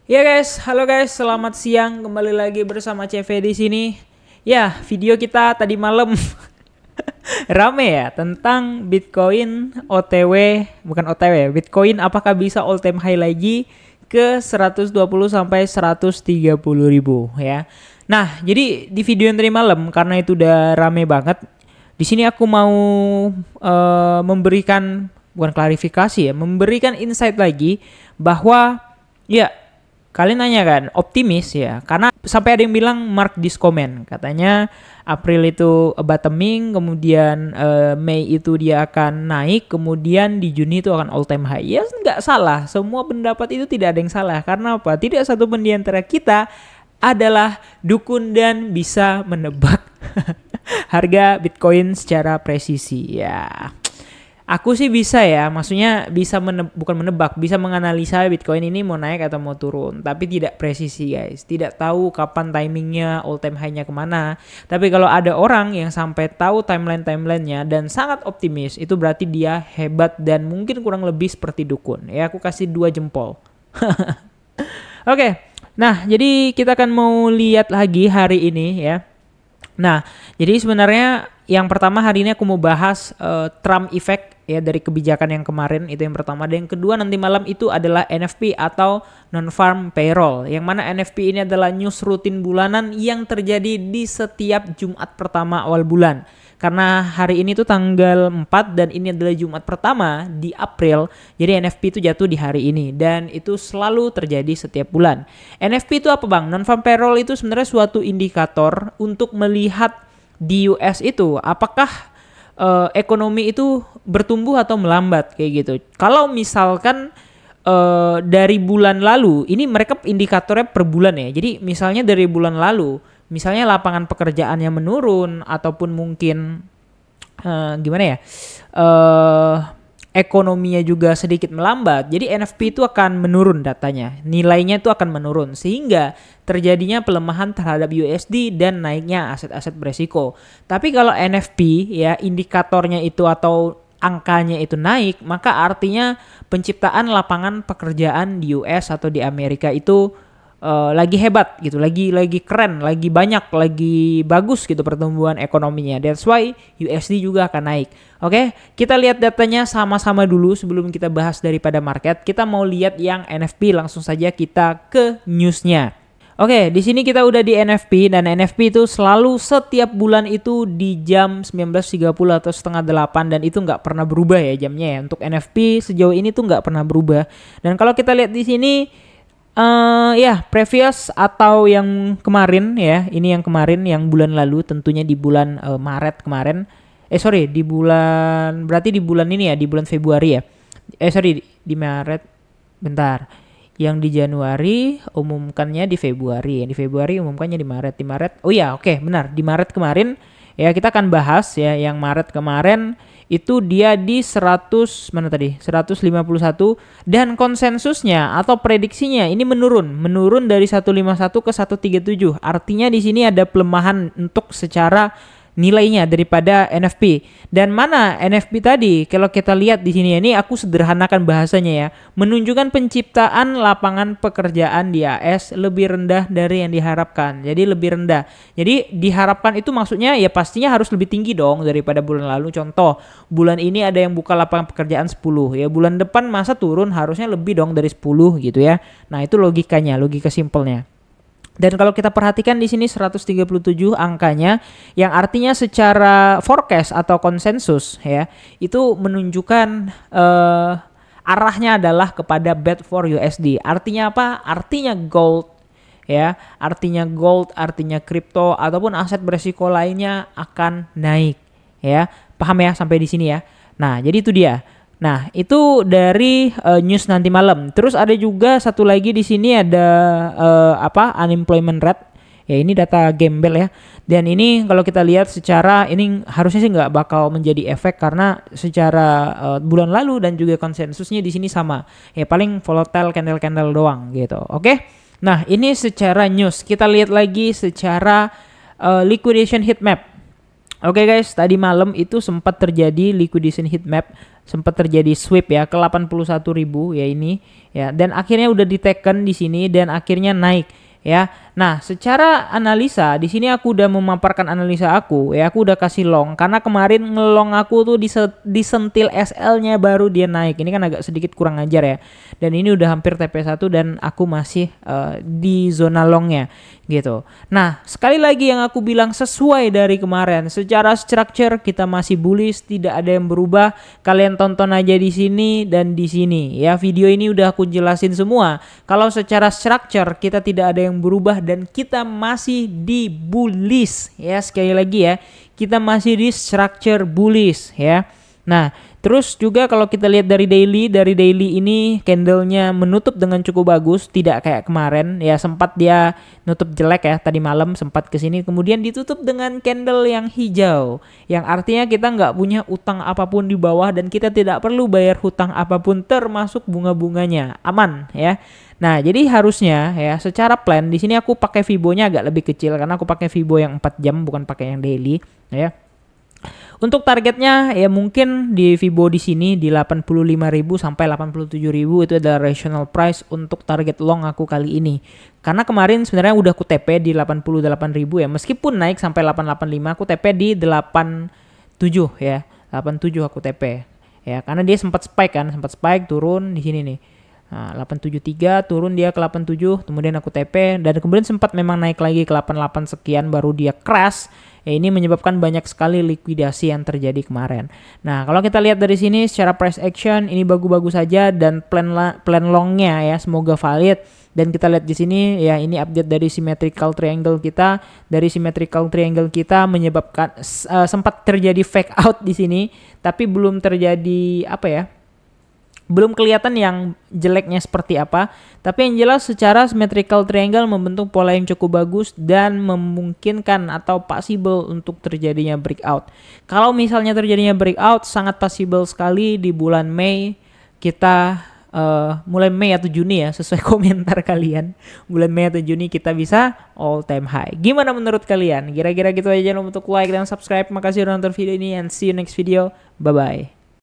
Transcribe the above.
Ya guys, halo guys, selamat siang. Kembali lagi bersama CV di sini. Ya, video kita tadi malam rame ya tentang Bitcoin OTW, bukan OTW, Bitcoin apakah bisa all time high lagi ke 120 sampai 130 ribu ya. Nah, jadi di video yang tadi malam karena itu udah rame banget, di sini aku mau memberikan bukan klarifikasi ya, memberikan insight lagi bahwa ya kalian nanya kan, optimis ya, karena sampai ada yang bilang mark this comment, katanya April itu bottoming, kemudian Mei itu dia akan naik, kemudian di Juni itu akan all time high. Ya nggak salah, semua pendapat itu tidak ada yang salah, karena apa? Tidak satu pun di antara kita adalah dukun dan bisa menebak harga Bitcoin secara presisi ya. Aku sih bisa ya, maksudnya bisa bukan menebak, bisa menganalisa Bitcoin ini mau naik atau mau turun. Tapi tidak presisi guys, tidak tahu kapan timingnya, all time high-nya kemana. Tapi kalau ada orang yang sampai tahu timeline-timelinenya dan sangat optimis, itu berarti dia hebat dan mungkin kurang lebih seperti dukun. Ya aku kasih 2 jempol. Oke, nah jadi kita akan mau lihat lagi hari ini ya. Nah, jadi sebenarnya yang pertama hari ini aku mau bahas Trump effect ya dari kebijakan yang kemarin, itu yang pertama. Dan yang kedua nanti malam itu adalah NFP atau non-farm payroll, yang mana NFP ini adalah news rutin bulanan yang terjadi di setiap Jumat pertama awal bulan. Karena hari ini tuh tanggal 4 dan ini adalah Jumat pertama di April, jadi NFP itu jatuh di hari ini dan itu selalu terjadi setiap bulan. NFP itu apa bang? Non-farm payroll itu sebenarnya suatu indikator untuk melihat di US itu apakah ekonomi itu bertumbuh atau melambat kayak gitu. Kalau misalkan dari bulan lalu, ini mereka indikatornya per bulan ya. Jadi misalnya dari bulan lalu, misalnya lapangan pekerjaannya menurun ataupun mungkin gimana ya, ekonominya juga sedikit melambat, jadi NFP itu akan menurun datanya, nilainya itu akan menurun sehingga terjadinya pelemahan terhadap USD dan naiknya aset-aset beresiko. Tapi kalau NFP ya indikatornya itu atau angkanya itu naik, maka artinya penciptaan lapangan pekerjaan di US atau di Amerika itu lagi hebat gitu, lagi keren, lagi banyak, lagi bagus gitu pertumbuhan ekonominya. That's why USD juga akan naik. Oke, kita lihat datanya sama-sama dulu sebelum kita bahas daripada market. Kita mau lihat yang NFP, langsung saja kita ke newsnya. Oke, di sini kita udah di NFP dan NFP itu selalu setiap bulan itu di jam 19.30 atau setengah 8 dan itu nggak pernah berubah ya jamnya ya. Untuk NFP sejauh ini tuh nggak pernah berubah. Dan kalau kita lihat di sini ya previous atau yang kemarin ya, ini yang kemarin yang bulan lalu, tentunya di bulan Maret kemarin. Di bulan, berarti di bulan ini ya, di bulan Februari ya. Di Maret. Bentar. Yang di Januari umumkannya di Februari, yang di Februari umumkannya di Maret. Di Maret. Oh iya, oke, benar. Di Maret kemarin ya kita akan bahas ya yang Maret kemarin itu dia di 151 dan konsensusnya atau prediksinya ini menurun dari 151 ke 137. Artinya di sini ada pelemahan untuk secara nilainya daripada NFP. Dan mana NFP tadi? Kalau kita lihat di sini, ini aku sederhanakan bahasanya ya, menunjukkan penciptaan lapangan pekerjaan di AS lebih rendah dari yang diharapkan. Jadi lebih rendah. Jadi diharapkan itu maksudnya ya pastinya harus lebih tinggi dong daripada bulan lalu. Contoh, bulan ini ada yang buka lapangan pekerjaan 10 ya, bulan depan masa turun harusnya lebih dong dari 10 gitu ya. Nah, itu logikanya, logika simpelnya. Dan kalau kita perhatikan di sini 137 angkanya, yang artinya secara forecast atau konsensus ya, itu menunjukkan arahnya adalah kepada bad for USD. Artinya apa? Artinya gold ya, artinya kripto ataupun aset beresiko lainnya akan naik ya. Paham ya sampai di sini ya. Nah, jadi itu dia. Nah, itu dari news nanti malam. Terus ada juga satu lagi di sini ada unemployment rate. Ya ini data gembel ya. Dan ini kalau kita lihat secara ini harusnya sih nggak bakal menjadi efek karena secara bulan lalu dan juga konsensusnya di sini sama. Ya paling volatile candle doang gitu. Oke. Nah, ini secara news. Kita lihat lagi secara liquidation heat map. Oke guys, tadi malam itu sempat terjadi liquidation heat map sempat terjadi sweep ya ke 81.000 ya ini ya, dan akhirnya udah diteken di sini dan akhirnya naik ya. Nah, secara analisa di sini aku udah memaparkan analisa aku ya, aku udah kasih long karena kemarin ngelong aku tuh disentil SL-nya baru dia naik. Ini kan agak sedikit kurang ajar ya. Dan ini udah hampir TP1 dan aku masih di zona longnya gitu. Nah, sekali lagi yang aku bilang sesuai dari kemarin, secara structure kita masih bullish, tidak ada yang berubah. Kalian tonton aja di sini dan di sini ya. Video ini udah aku jelasin semua. Kalau secara structure kita tidak ada yang berubah dan kita masih di bullish ya, sekali lagi ya, kita masih di structure bullish ya. Nah, terus juga kalau kita lihat dari daily ini candlenya menutup dengan cukup bagus, tidak kayak kemarin ya, sempat dia nutup jelek ya tadi malam, sempat kesini kemudian ditutup dengan candle yang hijau, yang artinya kita nggak punya utang apapun di bawah dan kita tidak perlu bayar hutang apapun termasuk bunga-bunganya, aman ya. Nah, jadi harusnya ya secara plan di sini aku pakai Fibo-nya agak lebih kecil karena aku pakai Fibo yang 4 jam bukan pakai yang daily ya. Untuk targetnya ya mungkin di Fibo di sini di 85.000 sampai 87.000 itu adalah rational price untuk target long aku kali ini. Karena kemarin sebenarnya udah aku TP di 88.000 ya, meskipun naik sampai 885 aku TP di 87 ya. 87 aku TP. Ya, karena dia sempat spike turun di sini nih. Nah, 873 turun dia ke 87, kemudian aku TP dan kemudian sempat memang naik lagi ke 88 sekian baru dia crash. Ya, ini menyebabkan banyak sekali likuidasi yang terjadi kemarin. Nah, kalau kita lihat dari sini secara price action ini bagus-bagus saja dan plan longnya ya semoga valid. Dan kita lihat di sini ya, ini update dari symmetrical triangle kita. Dari symmetrical triangle kita menyebabkan sempat terjadi fake out di sini, tapi belum terjadi apa ya? Belum kelihatan yang jeleknya seperti apa, tapi yang jelas secara symmetrical triangle membentuk pola yang cukup bagus dan memungkinkan atau possible untuk terjadinya breakout. Kalau misalnya terjadinya breakout sangat possible sekali di bulan Mei kita mulai Mei atau Juni ya, sesuai komentar kalian. Bulan Mei atau Juni kita bisa all time high. Gimana menurut kalian? Kira-kira gitu aja, jangan lupa untuk like dan subscribe. Makasih udah nonton video ini and see you next video. Bye bye.